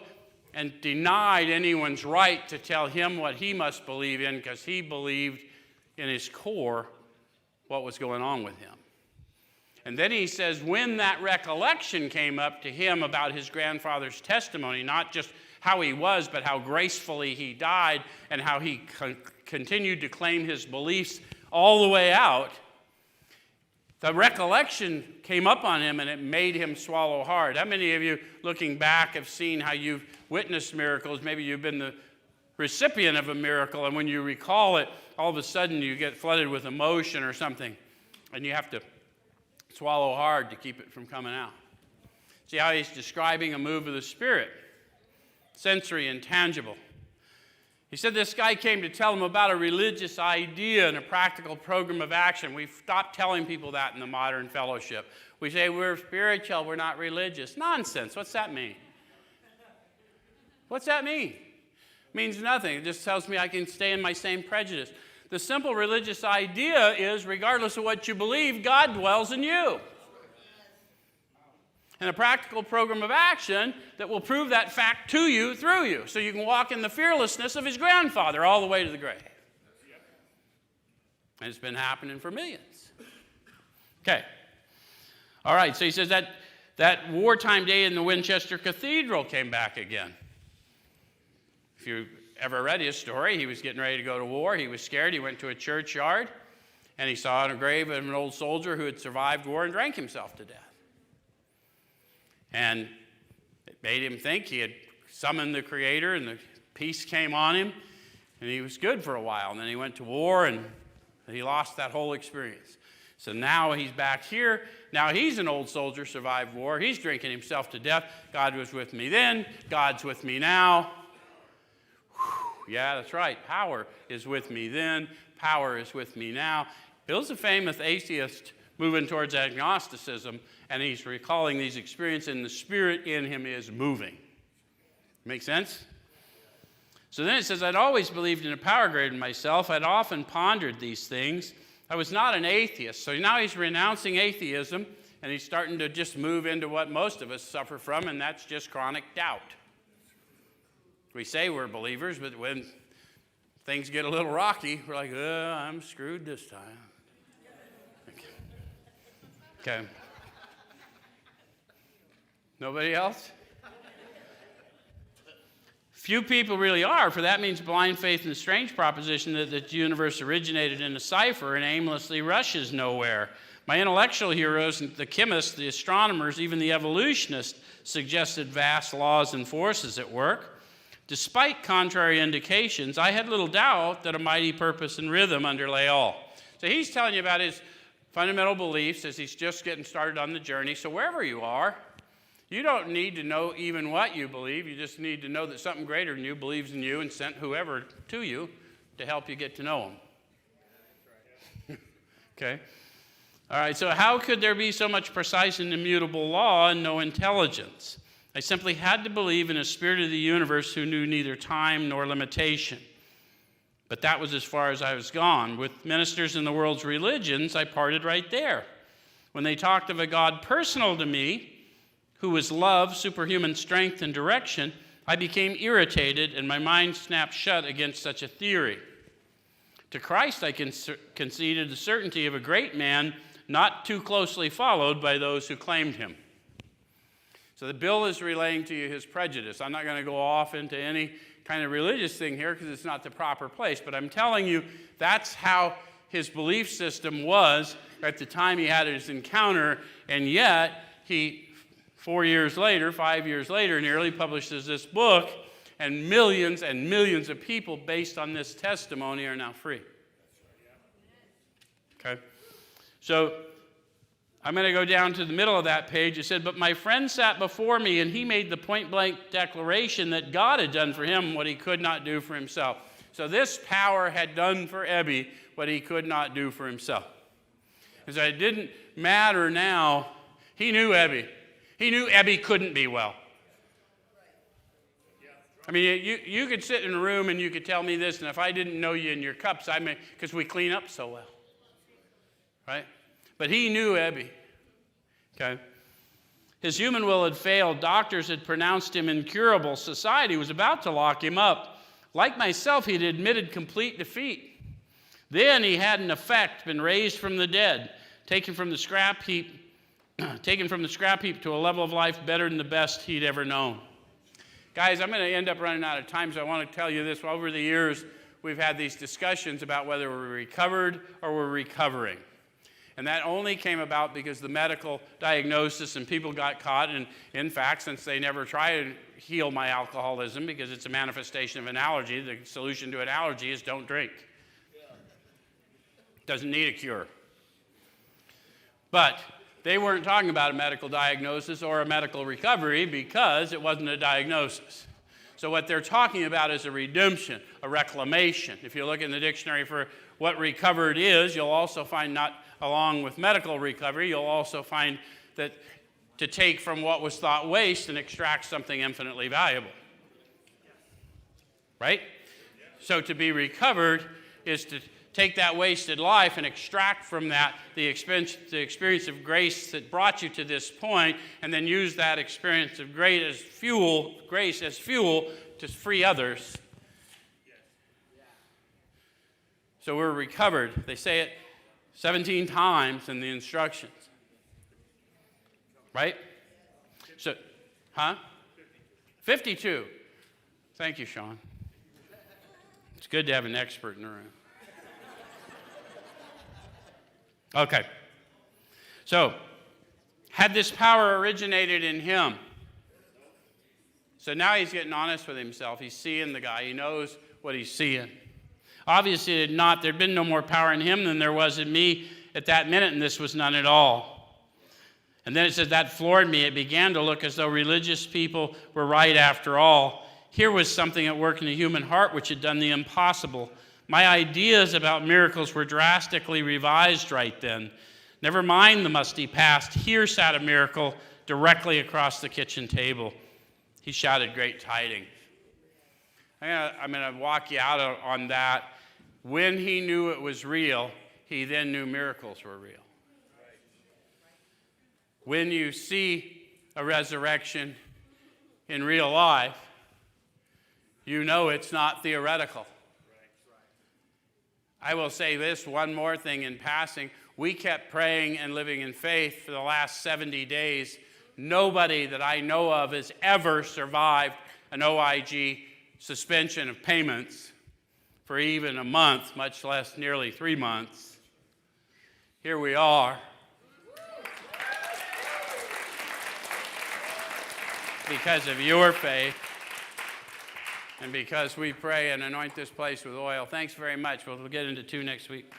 and denied anyone's right to tell him what he must believe in, because he believed in his core what was going on with him. And then he says when that recollection came up to him about his grandfather's testimony, not just how he was, but how gracefully he died and how he continued to claim his beliefs all the way out, the recollection came up on him and it made him swallow hard. How many of you, looking back, have seen how you've witnessed miracles? Maybe you've been the recipient of a miracle, and when you recall it, all of a sudden you get flooded with emotion or something, and you have to swallow hard to keep it from coming out. See how he's describing a move of the Spirit, sensory and tangible. He said this guy came to tell him about a religious idea and a practical program of action. We've stopped telling people that in the modern fellowship. We say we're spiritual, we're not religious. Nonsense. What's that mean? What's that mean? It means nothing. It just tells me I can stay in my same prejudice. The simple religious idea is, regardless of what you believe, God dwells in you. And a practical program of action that will prove that fact to you through you, so you can walk in the fearlessness of his grandfather all the way to the grave. And it's been happening for millions. Okay. All right, so he says that wartime day in the Winchester Cathedral came back again. If you ever read his story, he was getting ready to go to war. He was scared. He went to a churchyard, and he saw on a grave of an old soldier who had survived war and drank himself to death. And it made him think he had summoned the Creator, and the peace came on him, and he was good for a while. And then he went to war, and he lost that whole experience. So now he's back here. Now he's an old soldier, survived war. He's drinking himself to death. God was with me then. God's with me now. Whew, yeah, that's right. Power is with me then. Power is with me now. Bill's a famous atheist moving towards agnosticism, and he's recalling these experiences, and the Spirit in him is moving. Make sense? So then it says, I'd always believed in a power greater than myself. I'd often pondered these things. I was not an atheist. So now he's renouncing atheism, and he's starting to just move into what most of us suffer from, and that's just chronic doubt. We say we're believers, but when things get a little rocky, we're like, I'm screwed this time. Okay. Nobody else? Few people really are, for that means blind faith in the strange proposition that the universe originated in a cipher and aimlessly rushes nowhere. My intellectual heroes, the chemists, the astronomers, even the evolutionists, suggested vast laws and forces at work. Despite contrary indications, I had little doubt that a mighty purpose and rhythm underlay all. So he's telling you about his fundamental beliefs as he's just getting started on the journey. So wherever you are, you don't need to know even what you believe. You just need to know that something greater than you believes in you and sent whoever to you to help you get to know him. Okay? All right, so how could there be so much precise and immutable law and no intelligence? I simply had to believe in a spirit of the universe who knew neither time nor limitation. But that was as far as I was gone. With ministers in the world's religions, I parted right there. When they talked of a God personal to me, who was love, superhuman strength, and direction, I became irritated and my mind snapped shut against such a theory. To Christ I conceded the certainty of a great man not too closely followed by those who claimed him. So the bill is relaying to you his prejudice. I'm not going to go off into any kind of religious thing here because it's not the proper place, but I'm telling you that's how his belief system was at the time he had his encounter, and yet he, 5 years later, nearly publishes this book, and millions of people based on this testimony are now free. Okay? So I'm going to go down to the middle of that page. It said, but my friend sat before me, and he made the point-blank declaration that God had done for him what he could not do for himself. So this power had done for Ebby what he could not do for himself. And so it didn't matter now. He knew Ebby. He knew Ebby couldn't be well. I mean, you could sit in a room and you could tell me this, and if I didn't know you in your cups, because we clean up so well. Right? But he knew Ebby. Okay? His human will had failed. Doctors had pronounced him incurable. Society was about to lock him up. Like myself, he'd admitted complete defeat. Then he had, in effect, been raised from the dead, taken from the scrap heap to a level of life better than the best he'd ever known. Guys, I'm going to end up running out of time, so I want to tell you this. Over the years, we've had these discussions about whether we're recovered or we're recovering. And that only came about because the medical diagnosis and people got caught. And in fact, since they never try to heal my alcoholism because it's a manifestation of an allergy, the solution to an allergy is don't drink. Doesn't need a cure. But they weren't talking about a medical diagnosis or a medical recovery because it wasn't a diagnosis. So what they're talking about is a redemption, a reclamation. If you look in the dictionary for what recovered is, you'll also find not along with medical recovery, you'll also find that to take from what was thought waste and extract something infinitely valuable. Right? So to be recovered is to take that wasted life and extract from that the experience of grace that brought you to this point, and then use that experience of grace as fuel to free others. So we're recovered. They say it 17 times in the instructions. Right? So, 52. Thank you, Sean. It's good to have an expert in the room. Okay. So, had this power originated in him? So now he's getting honest with himself. He's seeing the guy. He knows what he's seeing. Obviously, it had not. There'd been no more power in him than there was in me at that minute, and this was none at all. And then it says that floored me. It began to look as though religious people were right after all. Here was something at work in the human heart which had done the impossible. My ideas about miracles were drastically revised right then. Never mind the musty past. Here sat a miracle directly across the kitchen table. He shouted great tidings. I'm going to walk you out on that. When he knew it was real, he then knew miracles were real. When you see a resurrection in real life, you know it's not theoretical. I will say this one more thing in passing. We kept praying and living in faith for the last 70 days. Nobody that I know of has ever survived an OIG suspension of payments for even a month, much less nearly 3 months. Here we are. Because of your faith and because we pray and anoint this place with oil. Thanks very much. We'll get into 2 next week.